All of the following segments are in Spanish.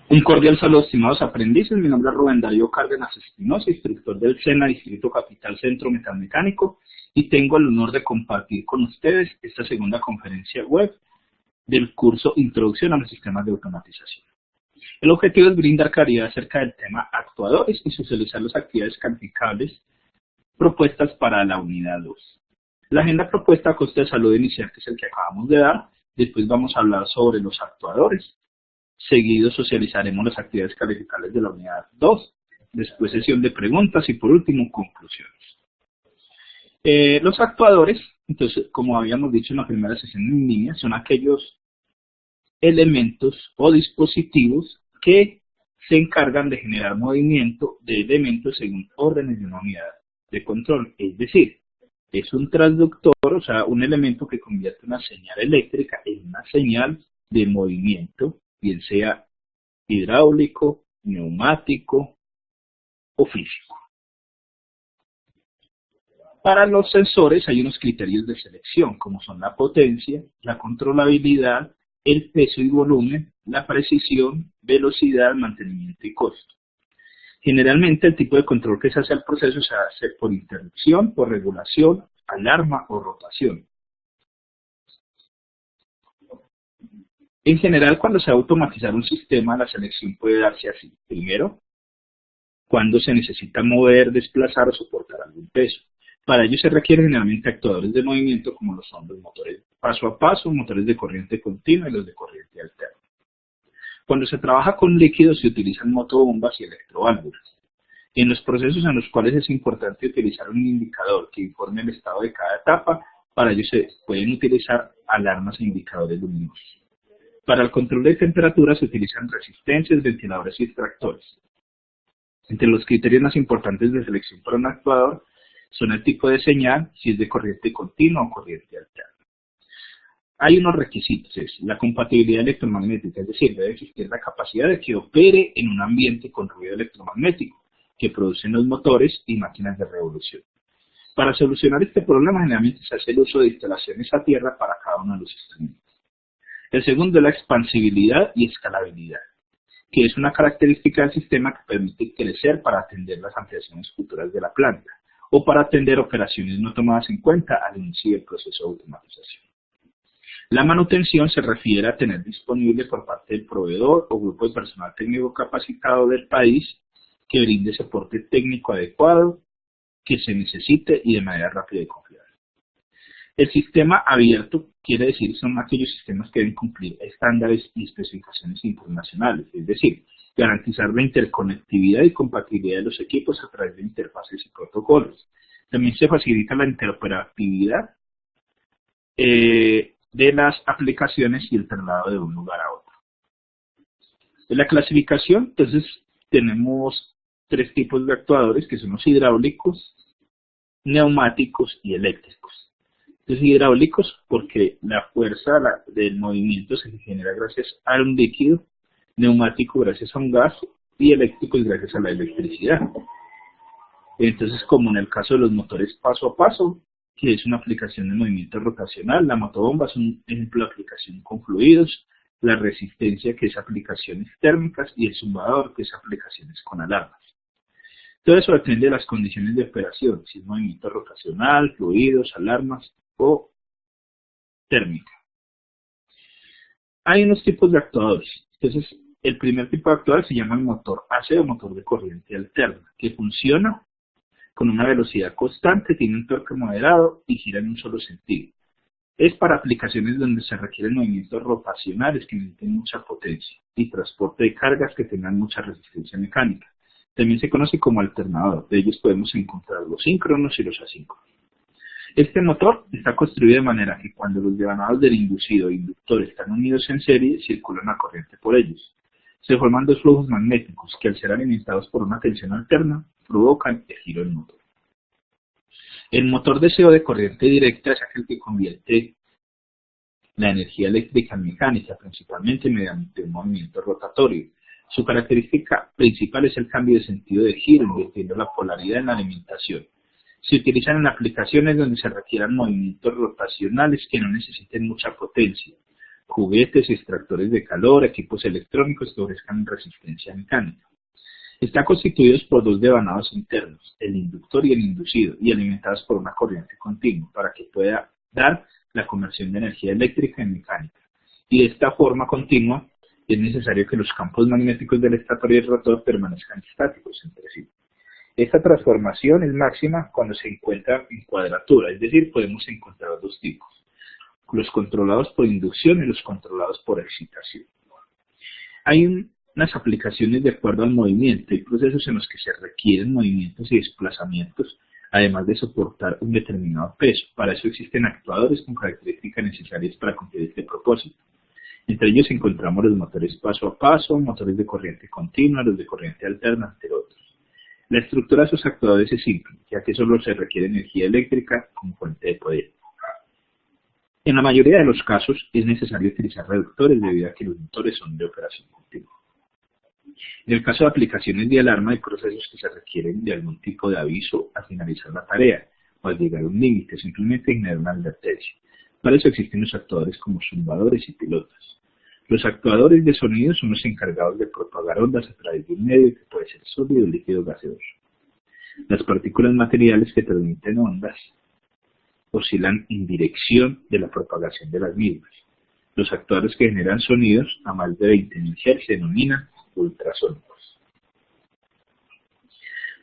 Un cordial saludo, estimados aprendices. Mi nombre es Rubén Darío Cárdenas Espinosa, instructor del SENA Distrito Capital Centro Metalmecánico, y tengo el honor de compartir con ustedes esta segunda conferencia web del curso Introducción a los Sistemas de Automatización. El objetivo es brindar claridad acerca del tema actuadores y socializar las actividades calificables propuestas para la unidad 2. La agenda propuesta a costa de salud inicial, que es el que acabamos de dar. Después vamos a hablar sobre los actuadores. Seguido socializaremos las actividades calificables de la unidad 2, después sesión de preguntas y por último conclusiones. Los actuadores, entonces, como habíamos dicho en la primera sesión en línea, son aquellos elementos o dispositivos que se encargan de generar movimiento de elementos según órdenes de una unidad de control. Es decir, es un transductor, o sea, un elemento que convierte una señal eléctrica en una señal de movimiento, bien sea hidráulico, neumático o físico. Para los sensores hay unos criterios de selección, como son la potencia, la controlabilidad, el peso y volumen, la precisión, velocidad, mantenimiento y costo. Generalmente el tipo de control que se hace al proceso se hace por interrupción, por regulación, alarma o rotación. En general, cuando se va a automatizar un sistema, la selección puede darse así. Primero, cuando se necesita mover, desplazar o soportar algún peso. Para ello se requieren generalmente actuadores de movimiento como lo son los motores paso a paso, motores de corriente continua y los de corriente alterna. Cuando se trabaja con líquidos se utilizan motobombas y electroválvulas. En los procesos en los cuales es importante utilizar un indicador que informe el estado de cada etapa, para ello se pueden utilizar alarmas e indicadores luminosos. Para el control de temperatura se utilizan resistencias, ventiladores y extractores. Entre los criterios más importantes de selección para un actuador son el tipo de señal, si es de corriente continua o corriente alterna. Hay unos requisitos, es la compatibilidad electromagnética, es decir, debe existir la capacidad de que opere en un ambiente con ruido electromagnético que producen los motores y máquinas de revolución. Para solucionar este problema, generalmente se hace el uso de instalaciones a tierra para cada uno de los instrumentos. El segundo es la expansibilidad y escalabilidad, que es una característica del sistema que permite crecer para atender las ampliaciones futuras de la planta o para atender operaciones no tomadas en cuenta al inicio del proceso de automatización. La manutención se refiere a tener disponible por parte del proveedor o grupo de personal técnico capacitado del país que brinde soporte técnico adecuado que se necesite y de manera rápida y confiable. El sistema abierto quiere decir son aquellos sistemas que deben cumplir estándares y especificaciones internacionales, es decir, garantizar la interconectividad y compatibilidad de los equipos a través de interfaces y protocolos. También se facilita la interoperabilidad de las aplicaciones y el traslado de un lugar a otro. En la clasificación, entonces, tenemos tres tipos de actuadores, que son los hidráulicos, neumáticos y eléctricos. Entonces, hidráulicos porque la fuerza del movimiento se genera gracias a un líquido, neumático gracias a un gas y eléctrico gracias a la electricidad. Entonces, como en el caso de los motores paso a paso, que es una aplicación de movimiento rotacional, la motobomba es un ejemplo de aplicación con fluidos, la resistencia que es aplicaciones térmicas y el zumbador que es aplicaciones con alarmas. Todo eso depende de las condiciones de operación, si es movimiento rotacional, fluidos, alarmas o térmica. Hay unos tipos de actuadores. Entonces, el primer tipo de actuador se llama el motor AC o motor de corriente alterna, que funciona con una velocidad constante, tiene un torque moderado y gira en un solo sentido. Es para aplicaciones donde se requieren movimientos rotacionales que necesiten mucha potencia y transporte de cargas que tengan mucha resistencia mecánica. También se conoce como alternador. De ellos podemos encontrar los síncronos y los asíncronos. Este motor está construido de manera que cuando los devanados del inducido e inductor están unidos en serie, circula una corriente por ellos. Se forman dos flujos magnéticos que al ser alimentados por una tensión alterna, provocan el giro del motor. El motor DC o de corriente directa es aquel que convierte la energía eléctrica en mecánica, principalmente mediante un movimiento rotatorio. Su característica principal es el cambio de sentido de giro, invirtiendo la polaridad en la alimentación. Se utilizan en aplicaciones donde se requieran movimientos rotacionales que no necesiten mucha potencia, juguetes, extractores de calor, equipos electrónicos que ofrezcan resistencia mecánica. Están constituidos por dos devanados internos, el inductor y el inducido, y alimentados por una corriente continua para que pueda dar la conversión de energía eléctrica en mecánica. Y de esta forma continua es necesario que los campos magnéticos del estator y el rotor permanezcan estáticos entre sí. Esta transformación es máxima cuando se encuentra en cuadratura, es decir, podemos encontrar dos tipos, los controlados por inducción y los controlados por excitación. Hay unas aplicaciones de acuerdo al movimiento y procesos en los que se requieren movimientos y desplazamientos, además de soportar un determinado peso. Para eso existen actuadores con características necesarias para cumplir este propósito. Entre ellos encontramos los motores paso a paso, motores de corriente continua, los de corriente alterna, entre otros. La estructura de esos actuadores es simple, ya que solo se requiere energía eléctrica como fuente de poder. En la mayoría de los casos es necesario utilizar reductores debido a que los motores son de operación continua. En el caso de aplicaciones de alarma, hay procesos que se requieren de algún tipo de aviso al finalizar la tarea o al llegar a un límite, simplemente generar una advertencia. Para eso existen los actuadores como zumbadores y pilotas. Los actuadores de sonido son los encargados de propagar ondas a través de un medio que puede ser sólido o líquido gaseoso. Las partículas materiales que transmiten ondas oscilan en dirección de la propagación de las mismas. Los actuadores que generan sonidos a más de 20.000 Hz se denominan ultrasónicos.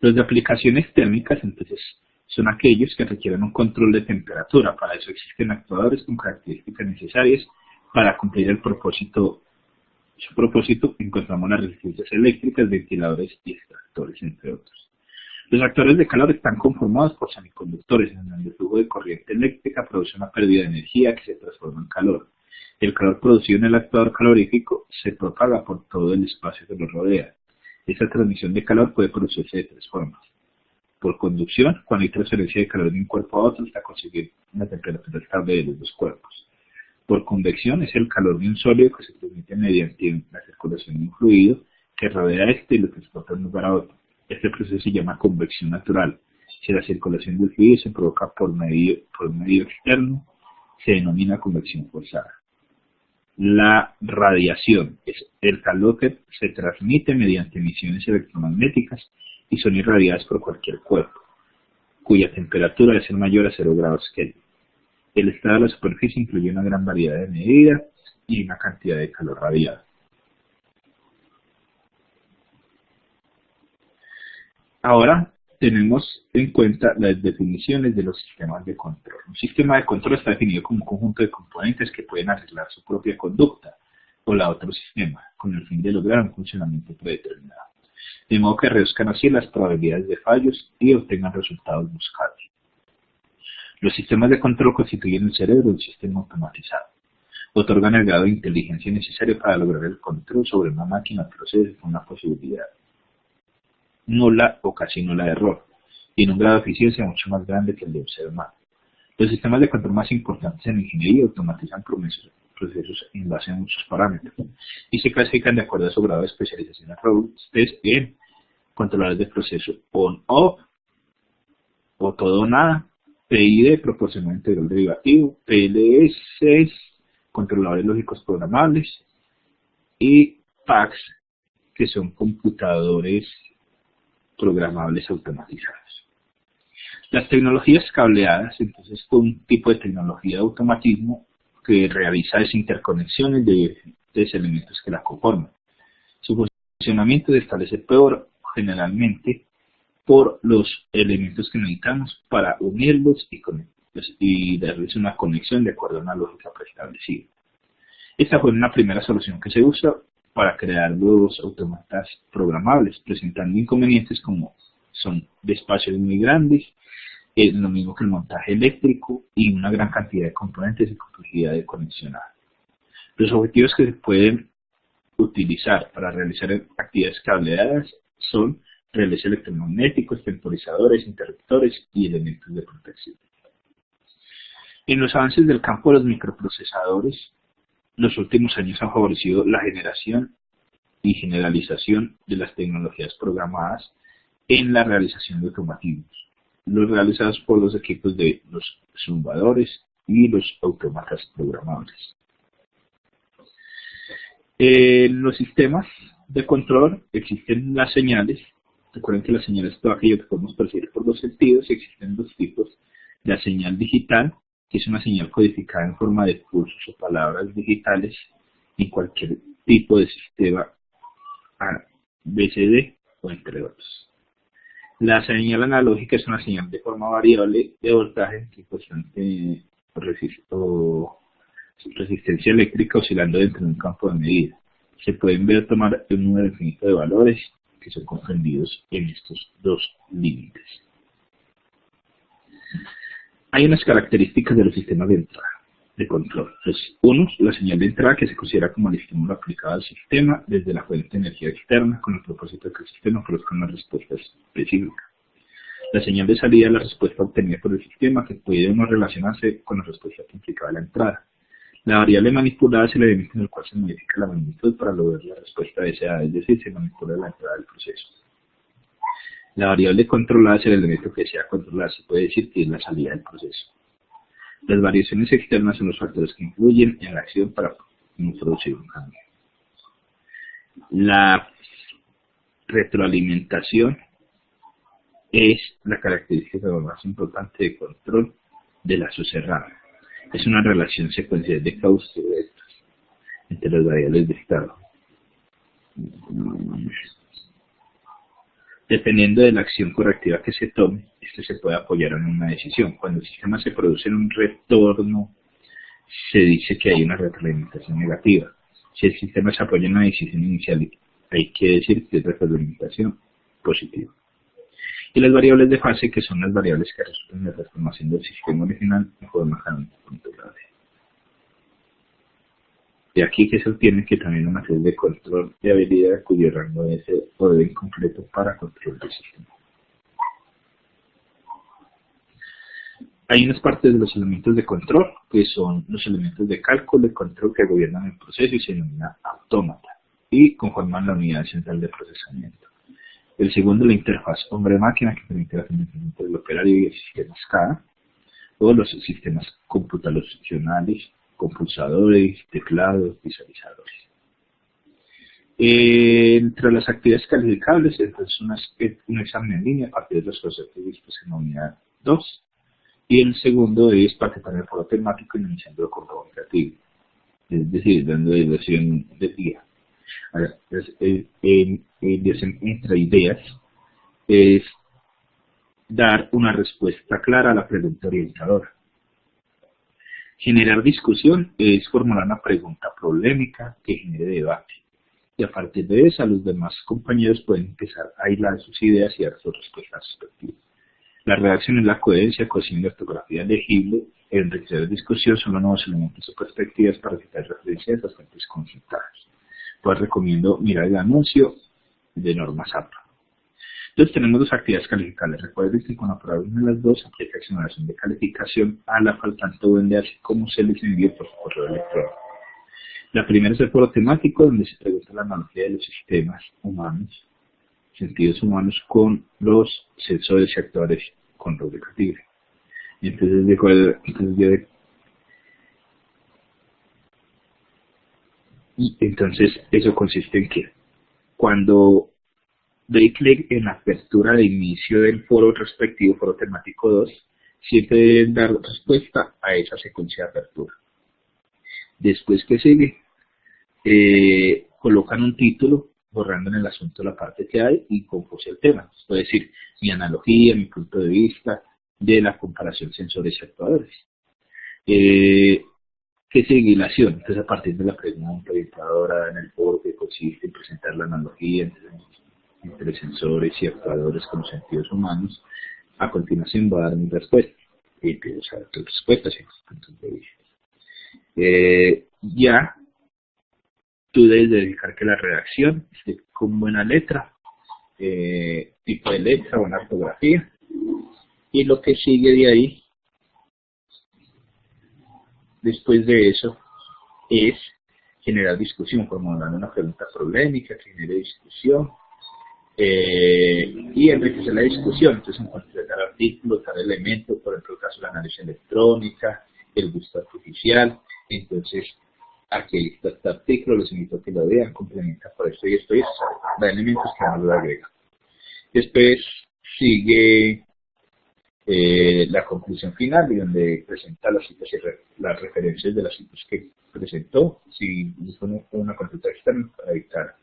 Los de aplicaciones térmicas, entonces, son aquellos que requieren un control de temperatura. Para eso existen actuadores con características necesarias para cumplir el propósito. Su propósito encontramos las resistencias eléctricas, ventiladores y extractores, entre otros. Los actuadores de calor están conformados por semiconductores en donde el flujo de corriente eléctrica produce una pérdida de energía que se transforma en calor. El calor producido en el actuador calorífico se propaga por todo el espacio que lo rodea. Esta transmisión de calor puede producirse de tres formas. Por conducción, cuando hay transferencia de calor de un cuerpo a otro hasta conseguir una temperatura estable de los dos cuerpos. Por convección, es el calor de un sólido que se transmite mediante la circulación de un fluido que rodea a este y lo transporta de un lugar a otro. Este proceso se llama convección natural. Si la circulación del fluido se provoca por un medio externo, se denomina convección forzada. La radiación es el calor que se transmite mediante emisiones electromagnéticas y son irradiadas por cualquier cuerpo, cuya temperatura debe ser mayor a 0 grados Kelvin. El estado de la superficie incluye una gran variedad de medidas y una cantidad de calor radiado. Ahora tenemos en cuenta las definiciones de los sistemas de control. Un sistema de control está definido como un conjunto de componentes que pueden arreglar su propia conducta o la de otro sistema, con el fin de lograr un funcionamiento predeterminado, de modo que reduzcan así las probabilidades de fallos y obtengan resultados buscados. Los sistemas de control constituyen el cerebro de un sistema automatizado. Otorgan el grado de inteligencia necesario para lograr el control sobre una máquina o proceso con una posibilidad nula o casi nula de error, y en un grado de eficiencia mucho más grande que el de un ser humano. Los sistemas de control más importantes en ingeniería automatizan procesos en base a muchos parámetros y se clasifican de acuerdo a su grado de especialización en controladores de proceso on-off o todo o nada, PID, proporcional integral derivativo, PLCs, controladores lógicos programables, y PACs, que son computadores programables automatizados. Las tecnologías cableadas, entonces, es un tipo de tecnología de automatismo que realiza desinterconexiones de diferentes elementos que la conforman. Su funcionamiento se establece generalmente por los elementos que necesitamos para unirlos y darles una conexión de acuerdo a una lógica preestablecida. Esta fue una primera solución que se usa para crear nuevos autómatas programables, presentando inconvenientes como son de espacios muy grandes, lo mismo que el montaje eléctrico y una gran cantidad de componentes y complejidad de conexionar. Los objetivos que se pueden utilizar para realizar actividades cableadas son relés electromagnéticos, temporizadores, interruptores y elementos de protección. En los avances del campo de los microprocesadores, los últimos años han favorecido la generación y generalización de las tecnologías programadas en la realización de automatismos, los realizados por los equipos de los zumbadores y los autómatas programables. En los sistemas de control existen las señales. Recuerden que las señales es todo aquello que podemos percibir por los sentidos, y existen dos tipos. La señal digital, que es una señal codificada en forma de pulsos o palabras digitales en cualquier tipo de sistema BCD o entre otros. La señal analógica es una señal de forma variable de voltaje que constante resistencia eléctrica oscilando dentro de un campo de medida. Se pueden ver tomar un número infinito de valores que son comprendidos en estos dos límites. Hay unas características de los sistemas de entrada de control. Uno, la señal de entrada, que se considera como el estímulo aplicado al sistema desde la fuente de energía externa con el propósito de que el sistema produzca una respuesta específica. La señal de salida es la respuesta obtenida por el sistema, que puede no relacionarse con la respuesta que implicaba la entrada. La variable manipulada es el elemento en el cual se modifica la magnitud para lograr la respuesta deseada, es decir, se manipula la entrada del proceso. La variable controlada es el elemento que desea controlar, se puede decir que es la salida del proceso. Las variaciones externas son los factores que influyen en la acción para introducir un cambio. La retroalimentación es la característica más importante de control de lazo cerrado. Es una relación secuencial de causas y efectos entre las variables de estado. Dependiendo de la acción correctiva que se tome, este se puede apoyar en una decisión. Cuando el sistema se produce en un retorno, se dice que hay una retroalimentación negativa. Si el sistema se apoya en una decisión inicial, hay que decir que es retroalimentación positiva. Y las variables de fase, que son las variables que resultan de la transformación del sistema original en forma controlable. De aquí que se obtiene que también una serie de control de habilidad cuyo rango es o debe incompleto para control del sistema. Hay unas partes de los elementos de control que son los elementos de cálculo y control que gobiernan el proceso y se denomina autómata y conforman la unidad central de procesamiento. El segundo, la interfaz hombre-máquina, que permite la comunicación entre el operario y el sistema SCADA, o los sistemas computacionales, compulsadores, teclados, visualizadores. Entre las actividades calificables, entonces un examen en línea a partir de los conceptos vistos en la unidad 2, y el segundo es participar en el foro temático iniciando el correo comunicativo, es decir, dando evaluación del día. Ahora, entre ideas es dar una respuesta clara a la pregunta orientadora. Generar discusión es formular una pregunta problemática que genere debate. Y a partir de eso, los demás compañeros pueden empezar a hilar sus ideas y dar sus respuestas respectivas. La redacción es la coherencia, cohesión de ortografía legible, el enriquecer la discusión son los nuevos elementos o perspectivas para citar referencias a las fuentes consultadas. Pues recomiendo mirar el anuncio de Norma Zappa. Entonces tenemos dos actividades calificables. Recuerden que con aprobar una de las dos aplica exoneración de calificación a la faltante UND, así como se les envía por su correo electrónico. La primera es el foro temático, donde se pregunta la analogía de los sistemas humanos, sentidos humanos, con los sensores y actuadores con rúbrica tigre. Entonces eso consiste en que cuando doy clic en la apertura de inicio del foro respectivo, foro temático 2, siempre deben dar respuesta a esa secuencia de apertura. Después que sigue, colocan un título borrando en el asunto la parte que hay y compuse el tema. Es decir, mi analogía, mi punto de vista de la comparación sensores y actuadores. ¿Qué sigue? La acción. Entonces, a partir de la pregunta orientadora en el foro, que consiste en presentar la analogía entre sensores y actuadores con los sentidos humanos, a continuación va a dar mi respuesta. Y empiezo a dar tus respuestas y puntos de vista. Ya tú debes dedicar que la redacción esté con buena letra, tipo de letra, buena ortografía, y lo que sigue de ahí, después de eso, es generar discusión, formulando una pregunta problemática que genere discusión, y enriquecer la discusión. Entonces, encontrar artículos, tal elemento, por ejemplo, el caso de la análisis electrónica, el gusto artificial. Entonces, aquí está este artículo, les invito a que lo vean, complementa por esto y esto y esto, da elementos que no lo agrega. Después sigue la conclusión final, y donde presenta las citas y las referencias de las citas que presentó, si usa una consulta externa para evitar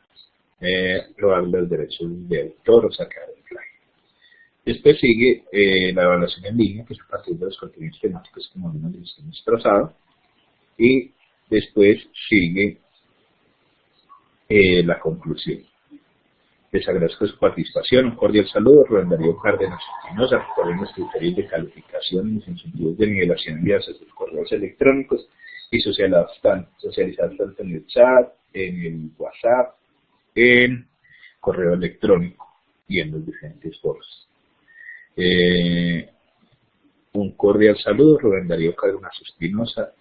probar los derechos de autor o sacar el plagio. Después sigue la evaluación en línea, que es a partir de los contenidos temáticos que algunos de los que hemos trazado, y después sigue la conclusión. Les agradezco su participación. Un cordial saludo. Rubén Darío Cárdenas Espinosa. Recuerden los criterios de calificación y los incentivos de nivelación enviados a sus correos electrónicos y socializados tanto en el chat, en el WhatsApp, en correo electrónico y en los diferentes foros. Un cordial saludo. Rubén Darío Cárdenas Espinosa.